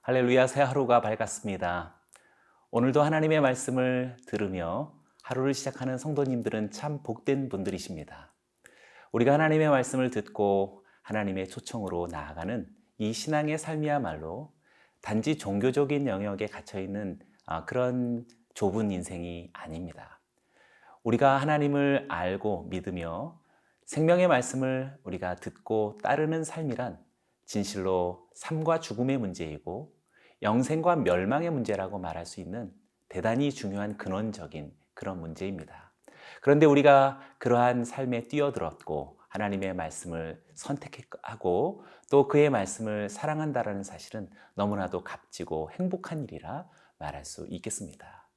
할렐루야, 새 하루가 밝았습니다. 오늘도 하나님의 말씀을 들으며 하루를 시작하는 성도님들은 참 복된 분들이십니다. 우리가 하나님의 말씀을 듣고 하나님의 초청으로 나아가는 이 신앙의 삶이야말로 단지 종교적인 영역에 갇혀있는 그런 좁은 인생이 아닙니다. 우리가 하나님을 알고 믿으며 생명의 말씀을 우리가 듣고 따르는 삶이란 진실로 삶과 죽음의 문제이고 영생과 멸망의 문제라고 말할 수 있는 대단히 중요한 근원적인 그런 문제입니다. 그런데 우리가 그러한 삶에 뛰어들었고 하나님의 말씀을 선택하고 또 그의 말씀을 사랑한다는 사실은 너무나도 값지고 행복한 일이라 말할 수 있겠습니다.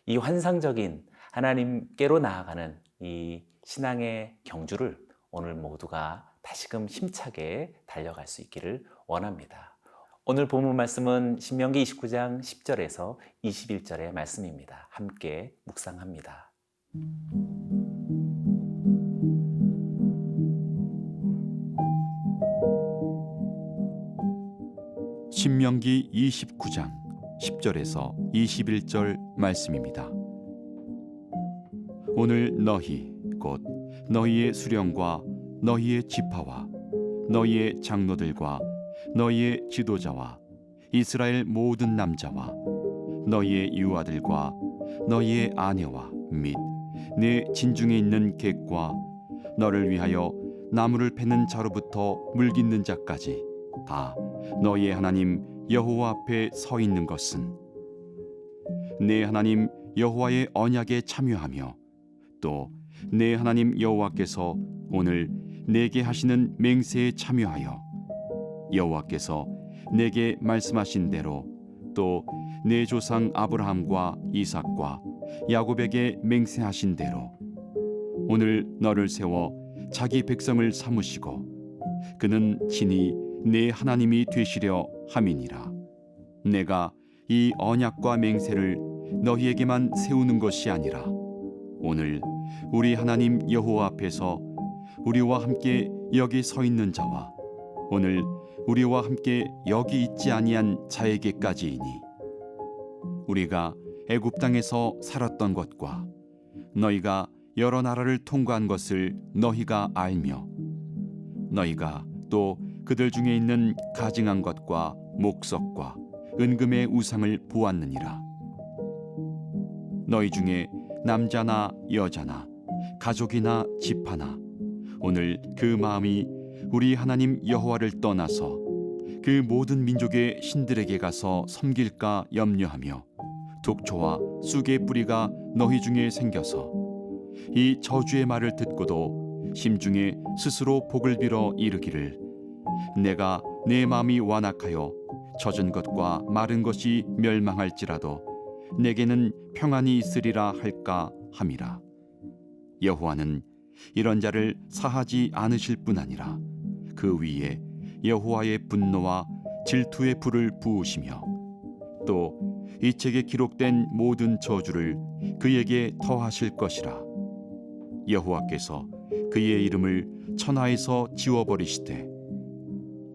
이 환상적인 하나님께로 나아가는 이 신앙의 경주를 오늘 모두가 다시금 힘차게 달려갈 수 있기를 원합니다. 오늘 본문 말씀은 신명기 29장 10절에서 21절의 말씀입니다. 함께 묵상합니다. 신명기 29장 10절에서 21절 말씀입니다. 오늘 너희 곧 너희의 수령과 너희의 지파와 너희의 장로들과 너희의 지도자와 이스라엘 모든 남자와 너희의 유아들과 너희의 아내와 및 내 진중에 있는 객과 너를 위하여 나무를 패는 자로부터 물 깃는 자까지 다 너희의 하나님 여호와 앞에 서 있는 것은 내 하나님 여호와의 언약에 참여하며 또 내 하나님 여호와께서 오늘 내게 하시는 맹세에 참여하여 여호와께서 내게 말씀하신 대로 또 내 조상 아브라함과 이삭과 야곱에게 맹세하신 대로 오늘 너를 세워 자기 백성을 삼으시고 그는 친히 내 하나님이 되시려 함이니라. 내가 이 언약과 맹세를 너희에게만 세우는 것이 아니라 오늘 우리 하나님 여호와 앞에서 우리와 함께 여기 서 있는 자와 오늘 우리와 함께 여기 있지 아니한 자에게까지이니 우리가 애굽 땅에서 살았던 것과 너희가 여러 나라를 통과한 것을 너희가 알며 너희가 또 그들 중에 있는 가증한 것과 목석과 은금의 우상을 보았느니라. 너희 중에 남자나 여자나 가족이나 지파나 오늘 그 마음이 우리 하나님 여호와를 떠나서 그 모든 민족의 신들에게 가서 섬길까 염려하며 독초와 쑥의 뿌리가 너희 중에 생겨서 이 저주의 말을 듣고도 심중에 스스로 복을 빌어 이르기를 내가 내 마음이 완악하여 젖은 것과 마른 것이 멸망할지라도 내게는 평안이 있으리라 할까 함이라. 여호와는 이런 자를 사하지 않으실 뿐 아니라 그 위에 여호와의 분노와 질투의 불을 부으시며 또 이 책에 기록된 모든 저주를 그에게 더하실 것이라. 여호와께서 그의 이름을 천하에서 지워버리시되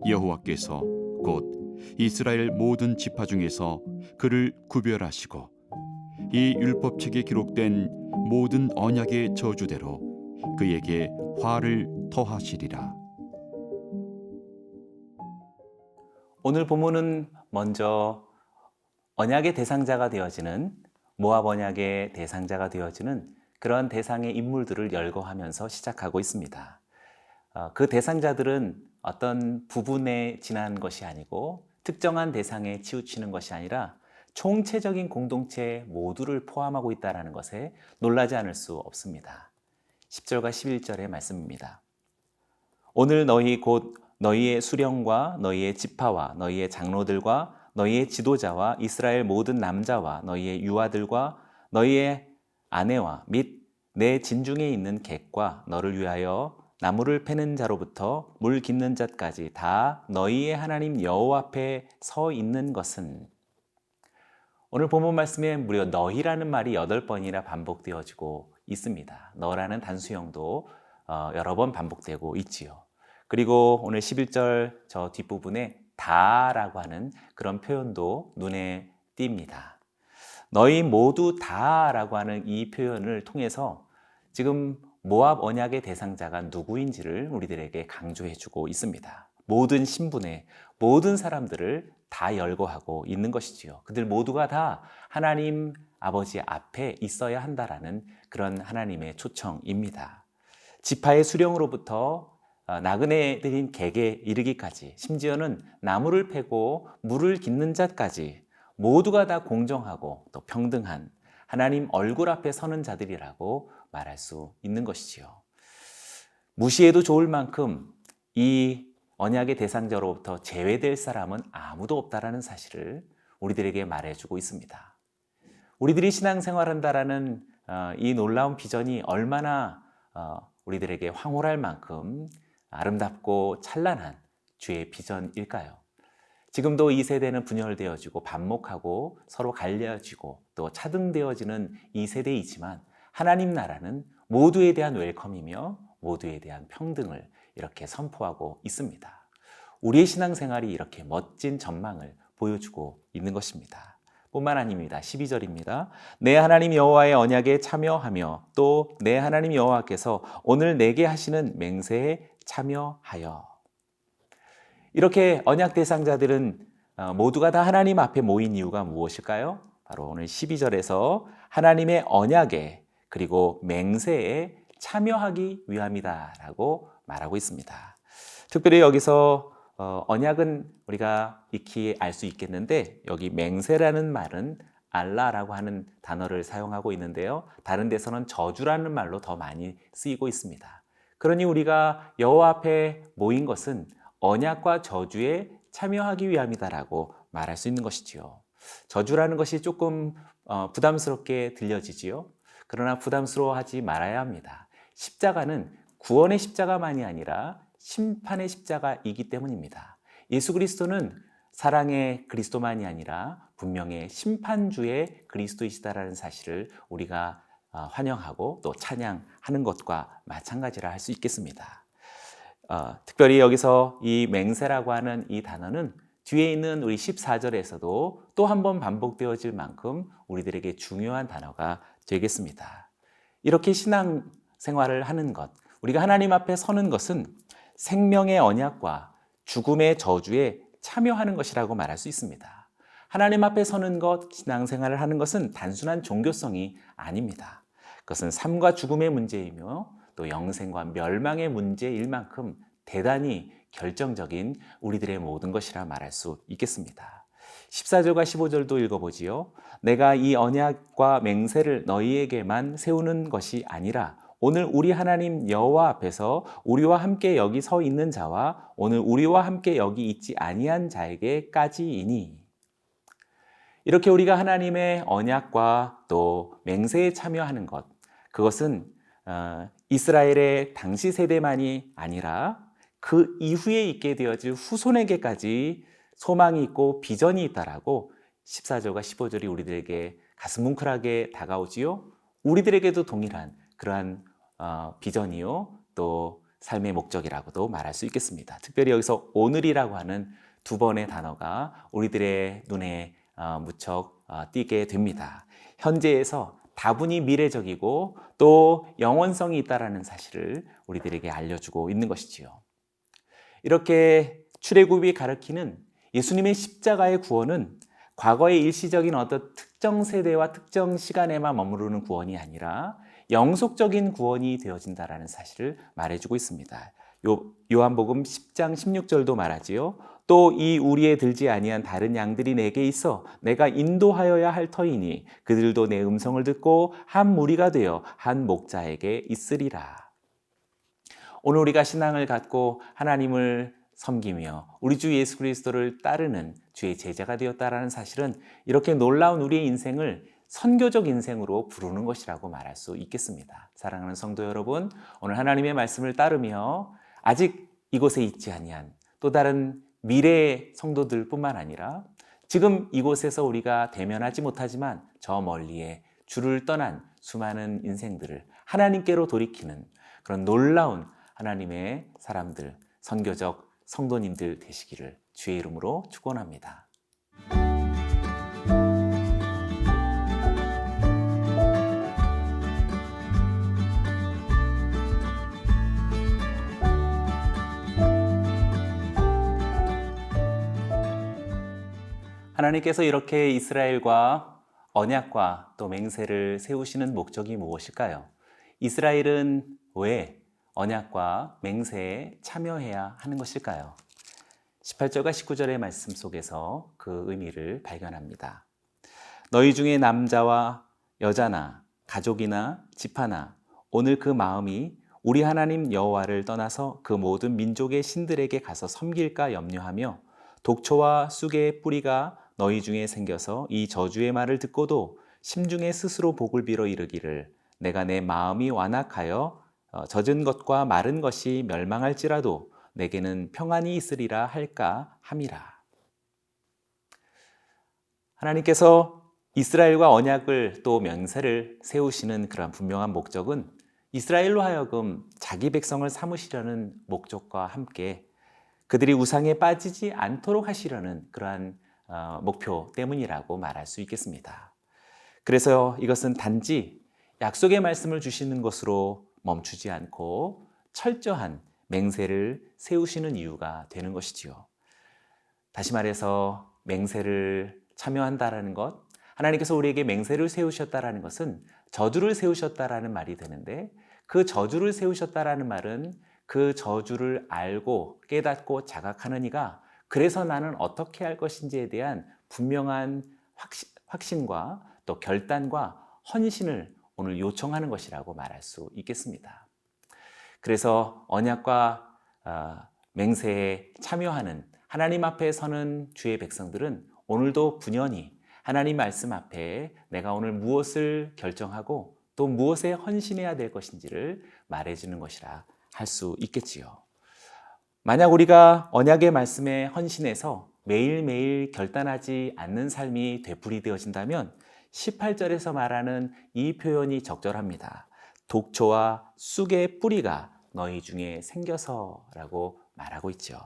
여호와께서 곧 이스라엘 모든 지파 중에서 그를 구별하시고 이 율법책에 기록된 모든 언약의 저주대로 그에게 화를 더하시리라. 오늘 본문은 먼저 언약의 대상자가 되어지는 모압 언약의 대상자가 되어지는 그런 대상의 인물들을 열거하면서 시작하고 있습니다. 그 대상자들은 어떤 부분에 지난 것이 아니고 특정한 대상에 치우치는 것이 아니라 총체적인 공동체 모두를 포함하고 있다는 것에 놀라지 않을 수 없습니다. 10절과 11절의 말씀입니다. 오늘 너희 곧 너희의 수령과 너희의 지파와 너희의 장로들과 너희의 지도자와 이스라엘 모든 남자와 너희의 유아들과 너희의 아내와 및 내 진중에 있는 객과 너를 위하여 나무를 패는 자로부터 물 깃는 자까지 다 너희의 하나님 여호와 앞에 서 있는 것은 오늘 본문 말씀에 무려 너희라는 말이 8번이나 반복되어지고 있습니다. 너라는 단수형도 여러 번 반복되고 있지요. 그리고 오늘 11절 저 뒷부분에 다라고 하는 그런 표현도 눈에 띕니다. 너희 모두 다라고 하는 이 표현을 통해서 지금 모압 언약의 대상자가 누구인지를 우리들에게 강조해주고 있습니다. 모든 신분의 모든 사람들을 다 열거하고 있는 것이지요. 그들 모두가 다 하나님 아버지 앞에 있어야 한다라는 그런 하나님의 초청입니다. 지파의 수령으로부터 나그네 들인 객에 이르기까지, 심지어는 나무를 패고 물을 깃는 자까지 모두가 다 공정하고 또 평등한 하나님 얼굴 앞에 서는 자들이라고 말할 수 있는 것이지요. 무시해도 좋을 만큼 이 언약의 대상자로부터 제외될 사람은 아무도 없다라는 사실을 우리들에게 말해주고 있습니다. 우리들이 신앙생활한다라는 이 놀라운 비전이 얼마나 우리들에게 황홀할 만큼 아름답고 찬란한 주의 비전일까요? 지금도 이 세대는 분열되어지고 반목하고 서로 갈려지고 또 차등되어지는 이 세대이지만 하나님 나라는 모두에 대한 웰컴이며 모두에 대한 평등을 이렇게 선포하고 있습니다. 우리의 신앙생활이 이렇게 멋진 전망을 보여주고 있는 것입니다. 뿐만 아닙니다. 12절입니다. 내 하나님 여호와의 언약에 참여하며 또 내 하나님 여호와께서 오늘 내게 하시는 맹세에 참여하여. 이렇게 언약 대상자들은 모두가 다 하나님 앞에 모인 이유가 무엇일까요? 바로 오늘 12절에서 하나님의 언약에 그리고 맹세에 참여하기 위함이다라고 말하고 있습니다. 특별히 여기서 언약은 우리가 익히 알 수 있겠는데 여기 맹세라는 말은 알라라고 하는 단어를 사용하고 있는데요. 다른 데서는 저주라는 말로 더 많이 쓰이고 있습니다. 그러니 우리가 여호와 앞에 모인 것은 언약과 저주에 참여하기 위함이다라고 말할 수 있는 것이지요. 저주라는 것이 조금 부담스럽게 들려지지요. 그러나 부담스러워하지 말아야 합니다. 십자가는 구원의 십자가만이 아니라 심판의 십자가이기 때문입니다. 예수 그리스도는 사랑의 그리스도만이 아니라 분명히 심판주의 그리스도이시다라는 사실을 우리가 환영하고 또 찬양하는 것과 마찬가지라 할 수 있겠습니다. 특별히 여기서 이 맹세라고 하는 이 단어는 뒤에 있는 우리 14절에서도 또 한 번 반복되어질 만큼 우리들에게 중요한 단어가 되겠습니다. 이렇게 신앙 생활을 하는 것, 우리가 하나님 앞에 서는 것은 생명의 언약과 죽음의 저주에 참여하는 것이라고 말할 수 있습니다. 하나님 앞에 서는 것, 신앙생활을 하는 것은 단순한 종교성이 아닙니다. 그것은 삶과 죽음의 문제이며 또 영생과 멸망의 문제일 만큼 대단히 결정적인 우리들의 모든 것이라 말할 수 있겠습니다. 14절과 15절도 읽어보지요. 내가 이 언약과 맹세를 너희에게만 세우는 것이 아니라 오늘 우리 하나님 여호와 앞에서 우리와 함께 여기 서 있는 자와 오늘 우리와 함께 여기 있지 아니한 자에게까지이니. 이렇게 우리가 하나님의 언약과 또 맹세에 참여하는 것, 그것은 이스라엘의 당시 세대만이 아니라 그 이후에 있게 되어질 후손에게까지 소망이 있고 비전이 있다라고 14절과 15절이 우리들에게 가슴 뭉클하게 다가오지요. 우리들에게도 동일한 그러한 비전이요 또 삶의 목적이라고도 말할 수 있겠습니다. 특별히 여기서 오늘이라고 하는 두 번의 단어가 우리들의 눈에 무척 띄게 됩니다. 현재에서 다분히 미래적이고 또 영원성이 있다라는 사실을 우리들에게 알려주고 있는 것이지요. 이렇게 출애굽이 가르치는 예수님의 십자가의 구원은 과거의 일시적인 어떤 특정 세대와 특정 시간에만 머무르는 구원이 아니라 영속적인 구원이 되어진다라는 사실을 말해주고 있습니다. 요한복음 10장 16절도 말하지요. 또 이 우리에 들지 아니한 다른 양들이 내게 있어 내가 인도하여야 할 터이니 그들도 내 음성을 듣고 한 무리가 되어 한 목자에게 있으리라. 오늘 우리가 신앙을 갖고 하나님을 섬기며 우리 주 예수 그리스도를 따르는 주의 제자가 되었다라는 사실은 이렇게 놀라운 우리의 인생을 선교적 인생으로 부르는 것이라고 말할 수 있겠습니다. 사랑하는 성도 여러분, 오늘 하나님의 말씀을 따르며 아직 이곳에 있지 아니한 또 다른 미래의 성도들뿐만 아니라 지금 이곳에서 우리가 대면하지 못하지만 저 멀리에 주를 떠난 수많은 인생들을 하나님께로 돌이키는 그런 놀라운 하나님의 사람들, 선교적 성도님들 되시기를 주의 이름으로 축원합니다. 하나님께서 이렇게 이스라엘과 언약과 또 맹세를 세우시는 목적이 무엇일까요? 이스라엘은 왜 언약과 맹세에 참여해야 하는 것일까요? 18절과 19절의 말씀 속에서 그 의미를 발견합니다. 너희 중에 남자와 여자나 가족이나 집 하나 오늘 그 마음이 우리 하나님 여호와를 떠나서 그 모든 민족의 신들에게 가서 섬길까 염려하며 독초와 쑥의 뿌리가 너희 중에 생겨서 이 저주의 말을 듣고도 심중에 스스로 복을 빌어 이르기를 내가 내 마음이 완악하여 젖은 것과 마른 것이 멸망할지라도 내게는 평안이 있으리라 할까 함이라. 하나님께서 이스라엘과 언약을 또 맹세를 세우시는 그런 분명한 목적은 이스라엘로 하여금 자기 백성을 삼으시려는 목적과 함께 그들이 우상에 빠지지 않도록 하시려는 그러한 목표 때문이라고 말할 수 있겠습니다. 그래서 이것은 단지 약속의 말씀을 주시는 것으로 멈추지 않고 철저한 맹세를 세우시는 이유가 되는 것이지요. 다시 말해서 맹세를 참여한다라는 것, 하나님께서 우리에게 맹세를 세우셨다라는 것은 저주를 세우셨다라는 말이 되는데 그 저주를 세우셨다라는 말은 그 저주를 알고 깨닫고 자각하는 이가 그래서 나는 어떻게 할 것인지에 대한 분명한 확신과 또 결단과 헌신을 오늘 요청하는 것이라고 말할 수 있겠습니다. 그래서 언약과 맹세에 참여하는 하나님 앞에 서는 주의 백성들은 오늘도 분연히 하나님 말씀 앞에 내가 오늘 무엇을 결정하고 또 무엇에 헌신해야 될 것인지를 말해주는 것이라 할 수 있겠지요. 만약 우리가 언약의 말씀에 헌신해서 매일매일 결단하지 않는 삶이 되풀이되어진다면 18절에서 말하는 이 표현이 적절합니다. 독초와 쑥의 뿌리가 너희 중에 생겨서라고 말하고 있죠.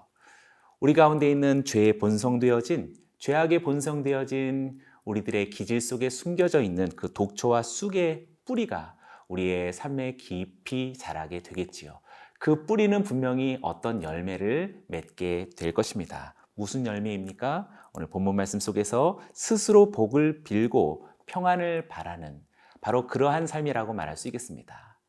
우리 가운데 있는 죄의 본성되어진 죄악의 본성되어진 우리들의 기질 속에 숨겨져 있는 그 독초와 쑥의 뿌리가 우리의 삶에 깊이 자라게 되겠지요. 그 뿌리는 분명히 어떤 열매를 맺게 될 것입니다. 무슨 열매입니까? 오늘 본문 말씀 속에서 스스로 복을 빌고 평안을 바라는 바로 그러한 삶이라고 말할 수 있겠습니다.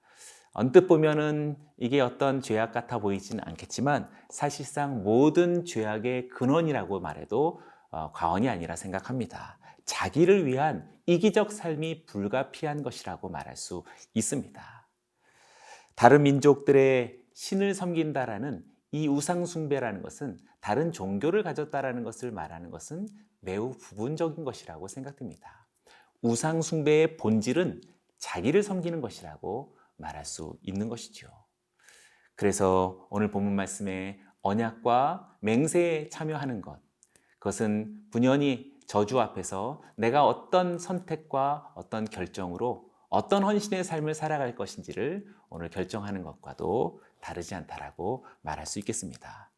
언뜻 보면은 이게 어떤 죄악 같아 보이지는 않겠지만 사실상 모든 죄악의 근원이라고 말해도 과언이 아니라 생각합니다. 자기를 위한 이기적 삶이 불가피한 것이라고 말할 수 있습니다. 다른 민족들의 신을 섬긴다라는 이 우상 숭배라는 것은 다른 종교를 가졌다라는 것을 말하는 것은 매우 부분적인 것이라고 생각됩니다. 우상 숭배의 본질은 자기를 섬기는 것이라고 말할 수 있는 것이죠. 그래서 오늘 본문 말씀에 언약과 맹세에 참여하는 것, 그것은 분연히 저주 앞에서 내가 어떤 선택과 어떤 결정으로 어떤 헌신의 삶을 살아갈 것인지를 오늘 결정하는 것과도 다르지 않다라고 말할 수 있겠습니다.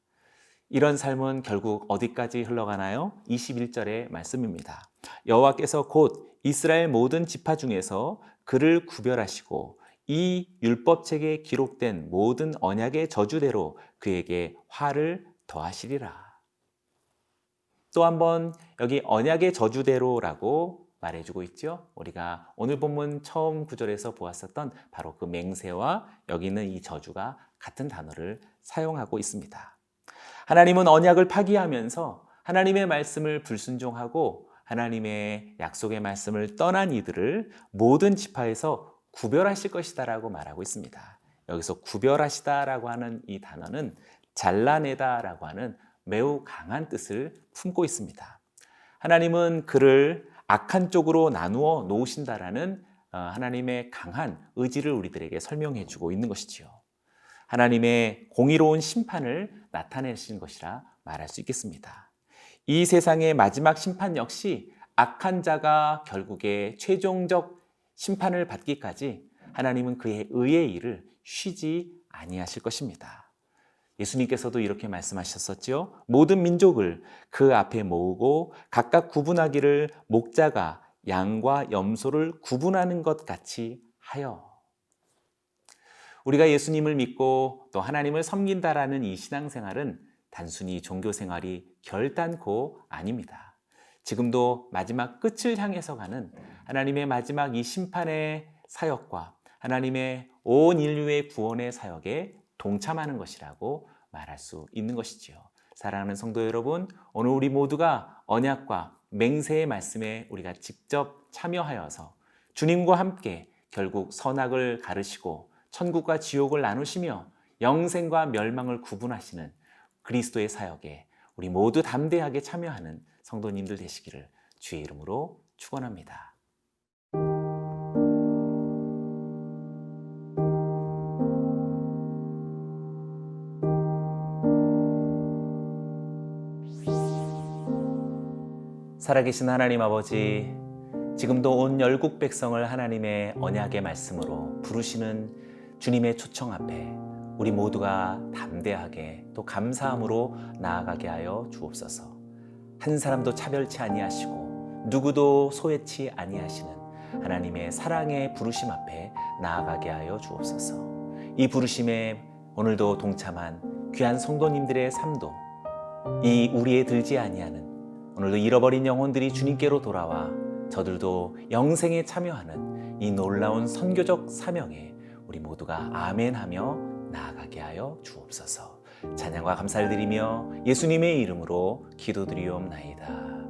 이런 삶은 결국 어디까지 흘러가나요? 21절의 말씀입니다. 여호와께서 곧 이스라엘 모든 지파 중에서 그를 구별하시고 이 율법책에 기록된 모든 언약의 저주대로 그에게 화를 더하시리라. 또 한번 여기 언약의 저주대로라고 말해주고 있죠. 우리가 오늘 본문 처음 구절에서 보았었던 바로 그 맹세와 여기는 이 저주가 같은 단어를 사용하고 있습니다. 하나님은 언약을 파기하면서 하나님의 말씀을 불순종하고 하나님의 약속의 말씀을 떠난 이들을 모든 지파에서 구별하실 것이다라고 말하고 있습니다. 여기서 구별하시다라고 하는 이 단어는 잘라내다라고 하는 매우 강한 뜻을 품고 있습니다. 하나님은 그를 악한 쪽으로 나누어 놓으신다라는 하나님의 강한 의지를 우리들에게 설명해 주고 있는 것이지요. 하나님의 공의로운 심판을 나타내신 것이라 말할 수 있겠습니다. 이 세상의 마지막 심판 역시 악한 자가 결국에 최종적 심판을 받기까지 하나님은 그의 의의 일을 쉬지 아니하실 것입니다. 예수님께서도 이렇게 말씀하셨었죠. 모든 민족을 그 앞에 모으고 각각 구분하기를 목자가 양과 염소를 구분하는 것 같이 하여. 우리가 예수님을 믿고 또 하나님을 섬긴다라는 이 신앙생활은 단순히 종교생활이 결단코 아닙니다. 지금도 마지막 끝을 향해서 가는 하나님의 마지막 이 심판의 사역과 하나님의 온 인류의 구원의 사역에 동참하는 것이라고 말할 수 있는 것이지요. 사랑하는 성도 여러분, 오늘 우리 모두가 언약과 맹세의 말씀에 우리가 직접 참여하여서 주님과 함께 결국 선악을 가르시고 천국과 지옥을 나누시며 영생과 멸망을 구분하시는 그리스도의 사역에 우리 모두 담대하게 참여하는 성도님들 되시기를 주의 이름으로 축원합니다. 살아계신 하나님 아버지, 지금도 온 열국 백성을 하나님의 언약의 말씀으로 부르시는 주님의 초청 앞에 우리 모두가 담대하게 또 감사함으로 나아가게 하여 주옵소서. 한 사람도 차별치 아니하시고 누구도 소외치 아니하시는 하나님의 사랑의 부르심 앞에 나아가게 하여 주옵소서. 이 부르심에 오늘도 동참한 귀한 성도님들의 삶도 이 우리에 들지 아니하는 오늘도 잃어버린 영혼들이 주님께로 돌아와 저들도 영생에 참여하는 이 놀라운 선교적 사명에 우리 모두가 아멘하며 나아가게 하여 주옵소서. 찬양과 감사를 드리며 예수님의 이름으로 기도드리옵나이다.